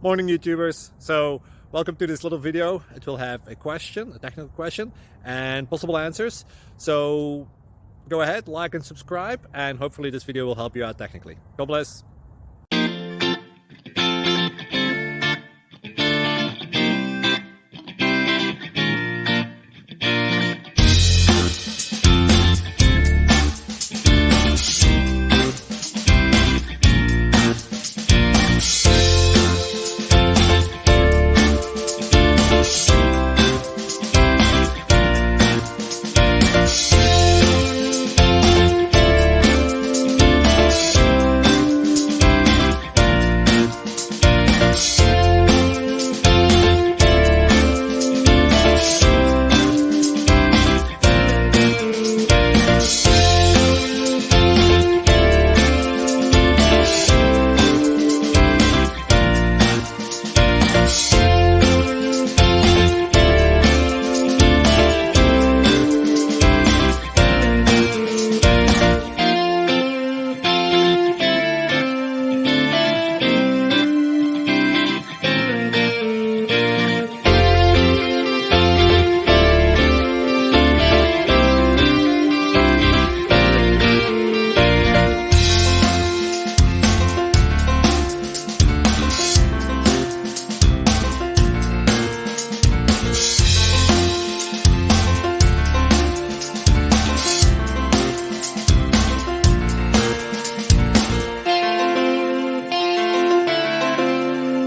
Morning, YouTubers. So welcome to this little video. It will have a question, a technical question, and possible answers. So go ahead, like and subscribe, and hopefully this video will help you out technically. God bless.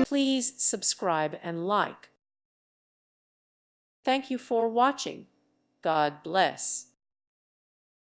Please subscribe and like. Thank you for watching. God bless.